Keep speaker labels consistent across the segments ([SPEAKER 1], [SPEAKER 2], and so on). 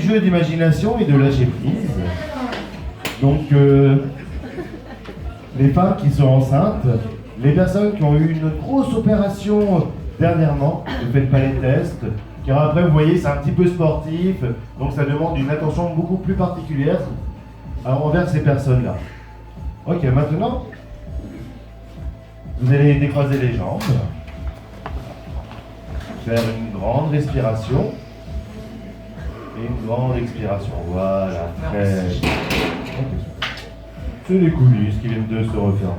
[SPEAKER 1] joli jeu d'imagination et de lâcher prise. Donc, les femmes qui sont enceintes, les personnes qui ont eu une grosse opération dernièrement, ne faites pas les tests, car après, vous voyez, c'est un petit peu sportif, donc ça demande une attention beaucoup plus particulière envers ces personnes-là. Ok, maintenant, vous allez décroiser les jambes, faire une grande respiration et une grande expiration. Voilà, très bien. C'est les coulisses qui viennent de se refermer.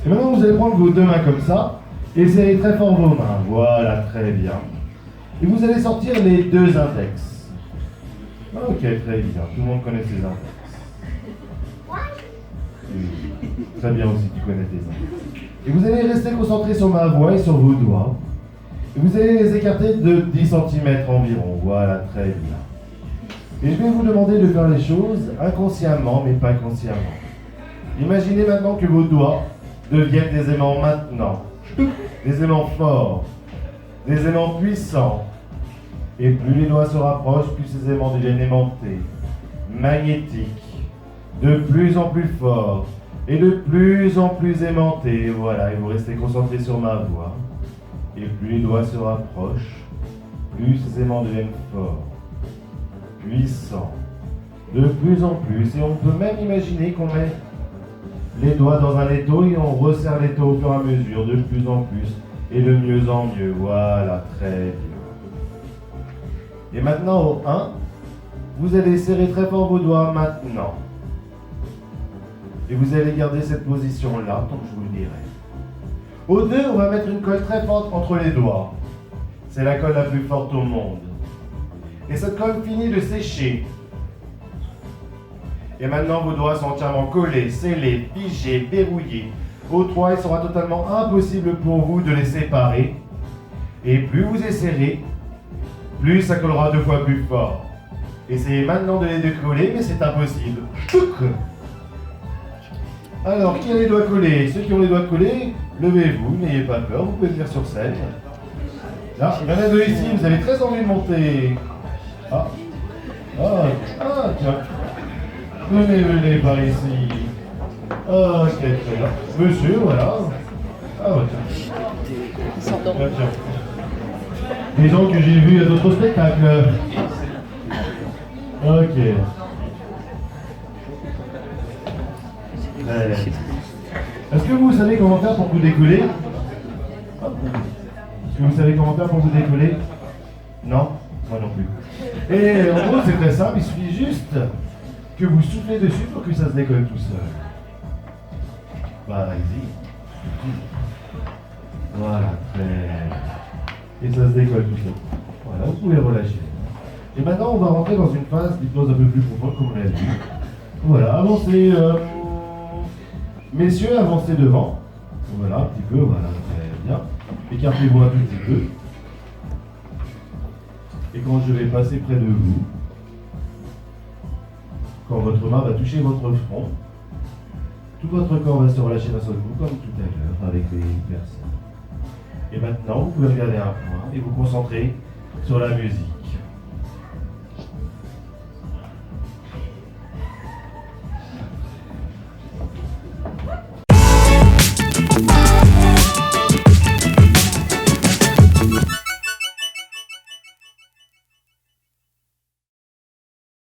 [SPEAKER 1] Et maintenant, vous allez prendre vos deux mains comme ça et serrer très fort vos mains. Voilà, très bien. Et vous allez sortir les deux index. Ok, très bien. Tout le monde connaît ces index. Oui. Très bien aussi, tu connais tes index. Et vous allez rester concentré sur ma voix et sur vos doigts. Et vous allez les écarter de 10 cm environ. Voilà, très bien. Et je vais vous demander de faire les choses inconsciemment, mais pas consciemment. Imaginez maintenant que vos doigts deviennent des aimants maintenant. Des aimants forts. Des aimants puissants. Et plus les doigts se rapprochent, plus ces aimants deviennent aimantés, magnétiques, de plus en plus forts, et de plus en plus aimantés. Voilà, et vous restez concentré sur ma voix. Et plus les doigts se rapprochent, plus ces aimants deviennent forts, puissants, de plus en plus. Et on peut même imaginer qu'on met les doigts dans un étau et on resserre l'étau au fur et à mesure, de plus en plus, et de mieux en mieux. Voilà, très bien. Et maintenant, au 1, vous allez serrer très fort vos doigts maintenant. Et vous allez garder cette position-là, comme je vous le dirai. Au 2, on va mettre une colle très forte entre les doigts. C'est la colle la plus forte au monde. Et cette colle finit de sécher. Et maintenant, vos doigts sont entièrement collés, scellés, figés, verrouillés. Au 3, il sera totalement impossible pour vous de les séparer. Et plus vous essayerez, plus ça collera 2 fois plus fort. Essayez maintenant de les décoller, mais c'est impossible. Alors, qui a les doigts collés? Ceux qui ont les doigts collés, levez-vous, n'ayez pas peur, vous pouvez venir sur scène. Là, il y en a 2 ici, vous avez très envie de monter. Tiens. Venez par ici. Ok, très bien. Monsieur, voilà. Tiens. Des gens que j'ai vus à d'autres spectacles. Ok. Est-ce que vous savez comment faire pour vous décoller? Est-ce que vous savez comment faire pour vous décoller? Non? Moi non plus. Et en gros, c'est très simple, il suffit juste que vous soufflez dessus pour que ça se décolle tout seul. Vas-y. Voilà, très bien. Et ça se décolle tout seul. Voilà, vous pouvez relâcher. Et maintenant, on va rentrer dans une phase d'hypnose un peu plus profonde, comme on l'a dit. Voilà, avancez. Messieurs, avancez devant. Voilà, un petit peu, voilà, très bien. Écartez-vous un tout petit peu. Et quand je vais passer près de vous, quand votre main va toucher votre front, tout votre corps va se relâcher d'un seul coup, comme tout à l'heure, avec les personnes. Et maintenant, vous pouvez regarder un point et vous concentrer sur la musique.